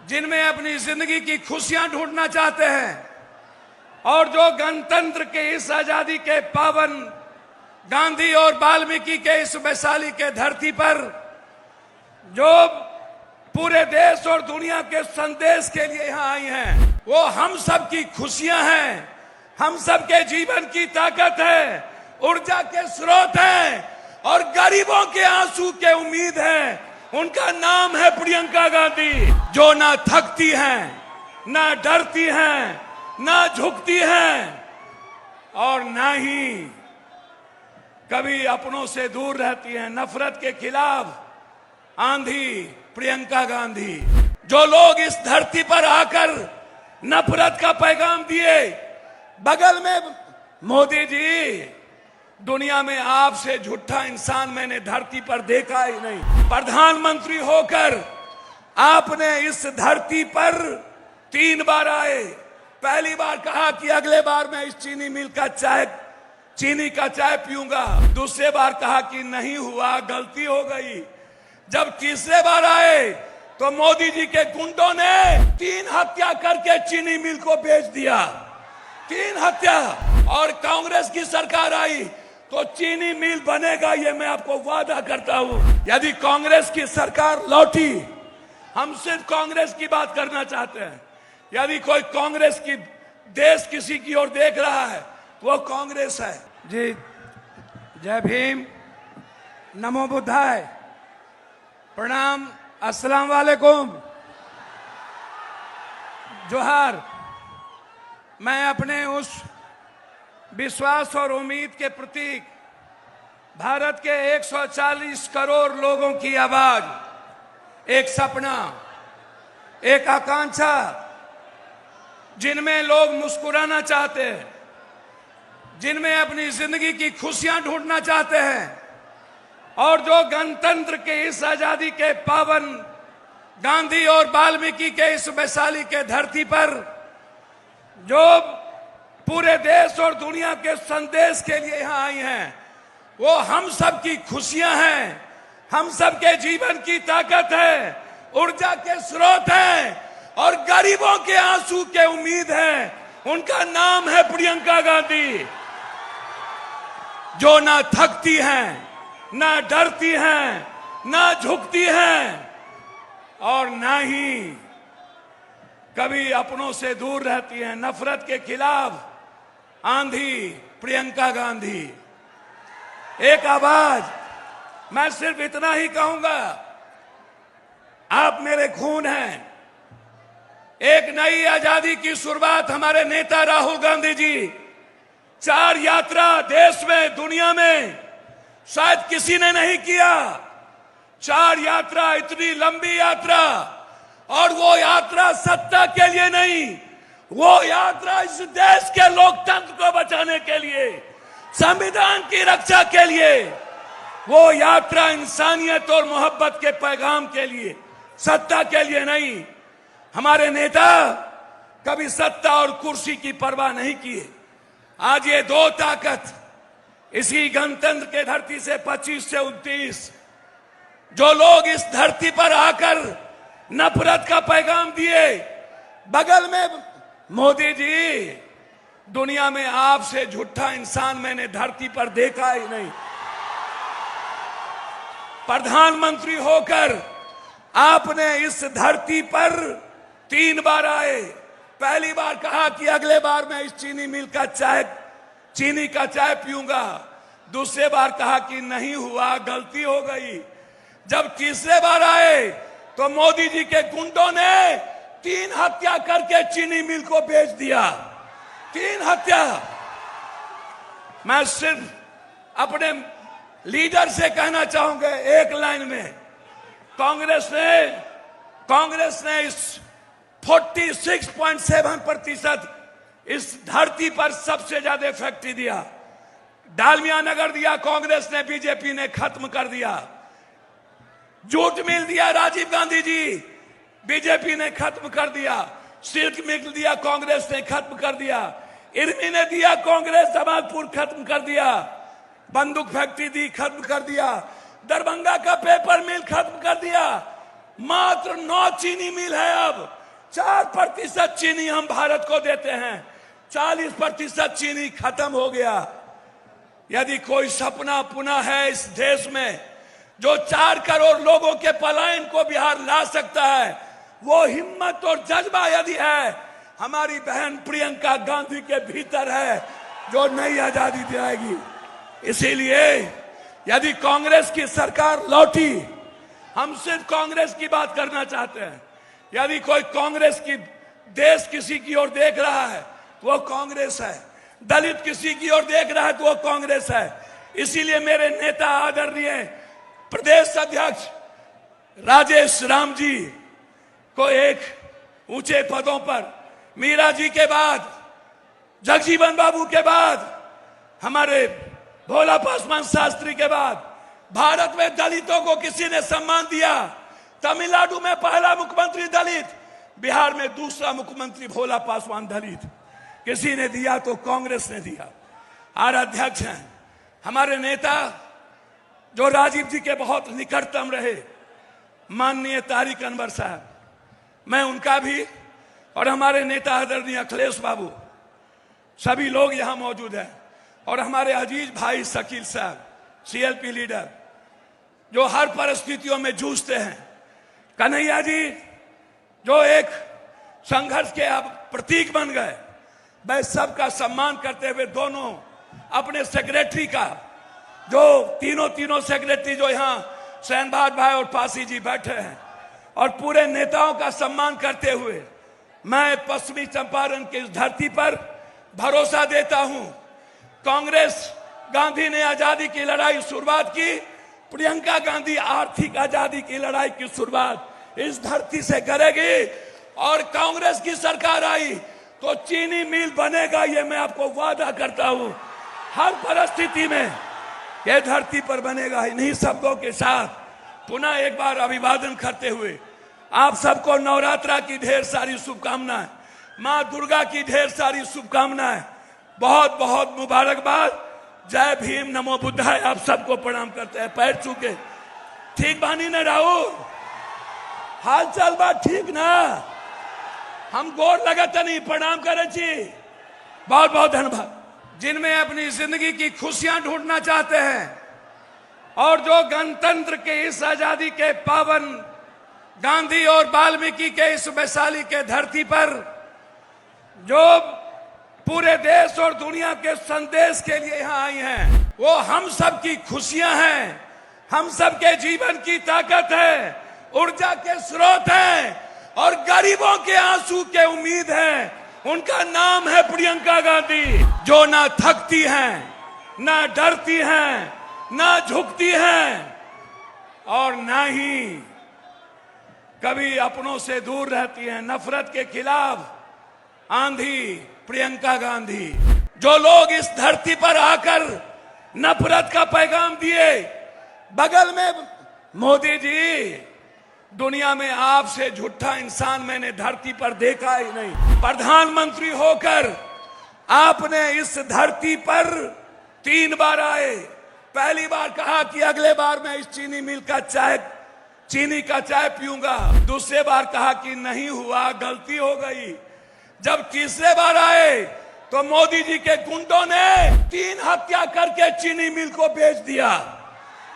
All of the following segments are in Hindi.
जिनमें अपनी जिंदगी की खुशियां ढूंढना चाहते हैं और जो गणतंत्र के इस आजादी के पावन गांधी और वाल्मीकि के इस वैशाली के धरती पर जो पूरे देश और दुनिया के संदेश के लिए यहाँ आई हैं, वो हम सब की खुशियां हैं, हम सब के जीवन की ताकत है, ऊर्जा के स्रोत हैं और गरीबों के आंसू के उम्मीद है। उनका नाम है प्रियंका गांधी, जो ना थकती हैं, ना डरती हैं, ना झुकती हैं और ना ही कभी अपनों से दूर रहती हैं। नफरत के खिलाफ आंधी प्रियंका गांधी। जो लोग इस धरती पर आकर नफरत का पैगाम दिए, बगल में मोदी जी, दुनिया में आपसे झूठा इंसान मैंने धरती पर देखा ही नहीं। प्रधानमंत्री होकर आपने इस धरती पर 3 बार आए। पहली बार कहा कि अगले बार मैं इस चीनी का चाय पीऊंगा। दूसरे बार कहा कि नहीं हुआ, गलती हो गई। जब तीसरे बार आए तो मोदी जी के गुंडों ने 3 हत्या करके चीनी मिल को बेच दिया। 3 हत्या। और कांग्रेस की सरकार आई तो चीनी मिल बनेगा, ये मैं आपको वादा करता हूं। यदि कांग्रेस की सरकार लौटी, हम सिर्फ कांग्रेस की बात करना चाहते हैं। यदि कोई कांग्रेस की देश किसी की ओर देख रहा है, वो कांग्रेस है। जी, जय भीम, नमो बुद्धाय, प्रणाम, अस्सलाम वालेकुम, जोहार। मैं अपने उस विश्वास और उम्मीद के प्रतीक, भारत के 140 करोड़ लोगों की आवाज, एक सपना, एक आकांक्षा, जिनमें लोग मुस्कुराना चाहते हैं, जिनमें अपनी जिंदगी की खुशियां ढूंढना चाहते हैं और जो गणतंत्र के इस आजादी के पावन गांधी और वाल्मीकि के इस वैशाली के धरती पर जो पूरे देश और दुनिया के संदेश के लिए यहाँ आई हैं, वो हम सब की खुशियां हैं, हम सब के जीवन की ताकत है, ऊर्जा के स्रोत हैं और गरीबों के आंसू के उम्मीद है। उनका नाम है प्रियंका गांधी, जो ना थकती हैं, ना डरती हैं, ना झुकती हैं और ना ही कभी अपनों से दूर रहती हैं। नफरत के खिलाफ आंधी प्रियंका गांधी, एक आवाज। मैं सिर्फ इतना ही कहूंगा, आप मेरे खून हैं। एक नई आजादी की शुरुआत हमारे नेता राहुल गांधी जी, 4 यात्रा देश में, दुनिया में शायद किसी ने नहीं किया। 4 यात्रा, इतनी लंबी यात्रा, और वो यात्रा सत्ता के लिए नहीं, वो यात्रा इस देश के लोकतंत्र को बचाने के लिए, संविधान की रक्षा के लिए, वो यात्रा इंसानियत और मोहब्बत के पैगाम के लिए, सत्ता के लिए नहीं। हमारे नेता कभी सत्ता और कुर्सी की परवाह नहीं किए। आज ये 2 ताकत इसी गणतंत्र के धरती से 25 से 29 जो लोग इस धरती पर आकर नफरत का पैगाम दिए, बगल में मोदी जी, दुनिया में आपसे झूठा इंसान मैंने धरती पर देखा ही नहीं। प्रधानमंत्री होकर आपने इस धरती पर 3 बार आए। पहली बार कहा कि अगले बार मैं इस चीनी का चाय पीऊंगा। दूसरे बार कहा कि नहीं हुआ, गलती हो गई। जब तीसरे बार आए तो मोदी जी के गुंडों ने 3 हत्या करके चीनी मिल को बेच दिया। 3 हत्या। मैं सिर्फ अपने लीडर से कहना चाहूंगा एक लाइन में, कांग्रेस ने इस 46.7% इस धरती पर सबसे ज्यादा फैक्ट्री दिया। डालमिया नगर दिया कांग्रेस ने, बीजेपी ने खत्म कर दिया। जूट मिल दिया राजीव गांधी जी, बीजेपी ने खत्म कर दिया। सिल्क मिल दिया कांग्रेस ने, खत्म कर दिया। इर्मी ने दिया कांग्रेस, जमालपुर खत्म कर दिया। बंदूक फैक्ट्री दी, खत्म कर दिया। दरभंगा का पेपर मिल खत्म कर दिया। मात्र 9 चीनी मिल है अब। 4% चीनी हम भारत को देते हैं, 40% चीनी खत्म हो गया। यदि कोई सपना पुनः है इस देश में जो 4 करोड़ लोगों के पलायन को बिहार ला सकता है, वो हिम्मत और जज्बा यदि है, हमारी बहन प्रियंका गांधी के भीतर है, जो नई आजादी दिलाएगी। इसीलिए यदि कांग्रेस की सरकार लौटी, हम सिर्फ कांग्रेस की बात करना चाहते हैं। यदि कोई कांग्रेस की देश किसी की ओर देख रहा है तो वो कांग्रेस है, दलित किसी की ओर देख रहा है तो वो कांग्रेस है। इसीलिए मेरे नेता आदरणीय प्रदेश अध्यक्ष राजेश राम जी को एक ऊंचे पदों पर, मीरा जी के बाद, जगजीवन बाबू के बाद, हमारे भोला पासवान शास्त्री के बाद भारत में दलितों को किसी ने सम्मान दिया। तमिलनाडु में पहला मुख्यमंत्री दलित, बिहार में दूसरा मुख्यमंत्री भोला पासवान दलित। किसी ने दिया तो कांग्रेस ने दिया। और अध्यक्ष हैं हमारे नेता जो राजीव जी के बहुत निकटतम रहे, माननीय तारिक अनवर साहब। मैं उनका भी और हमारे नेता आदरणीय अखिलेश बाबू, सभी लोग यहां मौजूद हैं, और हमारे अजीज भाई शकील साहब, सीएलपी लीडर, जो हर परिस्थितियों में जूझते हैं, कन्हैया जी जो एक संघर्ष के अब प्रतीक बन गए। मैं सबका सम्मान करते हुए दोनों अपने सेक्रेटरी का, जो तीनों सेक्रेटरी जो यहाँ शहनबाज भाई और पासी जी बैठे हैं, और पूरे नेताओं का सम्मान करते हुए मैं पश्चिमी चंपारण की इस धरती पर भरोसा देता हूं। कांग्रेस गांधी ने आजादी की लड़ाई शुरुआत की, प्रियंका गांधी आर्थिक आजादी की लड़ाई की शुरुआत इस धरती से करेगी। और कांग्रेस की सरकार आई तो चीनी मिल बनेगा, ये मैं आपको वादा करता हूं। हर परिस्थिति में ये धरती पर बनेगा। इन्हीं शब्दों के साथ पुनः एक बार अभिवादन करते हुए आप सबको नवरात्रा की ढेर सारी शुभकामनाएं, मां दुर्गा की ढेर सारी शुभकामनाएं, बहुत बहुत मुबारकबाद। जय भीम, नमो बुद्धाय। आप सबको प्रणाम करते हैं, पैर छू के। ठीक बानी ना राहुल? हाल चाल बात ठीक ना? हम गोर लगाता नहीं, प्रणाम करे छी। बहुत बहुत धन्यवाद। जिनमें अपनी जिंदगी की खुशियां ढूंढना चाहते हैं और जो गणतंत्र के इस आजादी के पावन गांधी और वाल्मीकि के इस वैशाली के धरती पर जो पूरे देश और दुनिया के संदेश के लिए यहाँ आई हैं, वो हम सब की खुशियां हैं, हम सब के जीवन की ताकत है, ऊर्जा के स्रोत हैं, और गरीबों के आंसू के उम्मीद है। उनका नाम है प्रियंका गांधी, जो ना थकती हैं, ना डरती हैं, ना झुकती हैं, और ना ही कभी अपनों से दूर रहती हैं। नफरत के खिलाफ आंधी प्रियंका गांधी। जो लोग इस धरती पर आकर नफरत का पैगाम दिए, बगल में मोदी जी, दुनिया में आपसे झूठा इंसान मैंने धरती पर देखा ही नहीं। प्रधानमंत्री होकर आपने इस धरती पर 3 बार आए। पहली बार कहा कि अगले बार मैं इस चीनी का चाय पीऊंगा। दूसरे बार कहा कि नहीं हुआ, गलती हो गई। जब तीसरे बार आए तो मोदी जी के गुंडों ने 3 हत्या करके चीनी मिल को बेच दिया।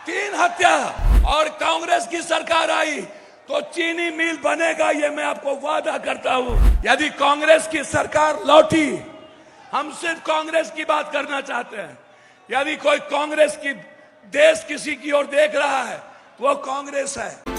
3 हत्या। और कांग्रेस की सरकार आई तो चीनी मिल बनेगा, ये मैं आपको वादा करता हूं। यदि कांग्रेस की सरकार लौटी, हम सिर्फ कांग्रेस की बात करना चाहते हैं। यदि कोई कांग्रेस की देश किसी की ओर देख रहा है तो वो कांग्रेस है।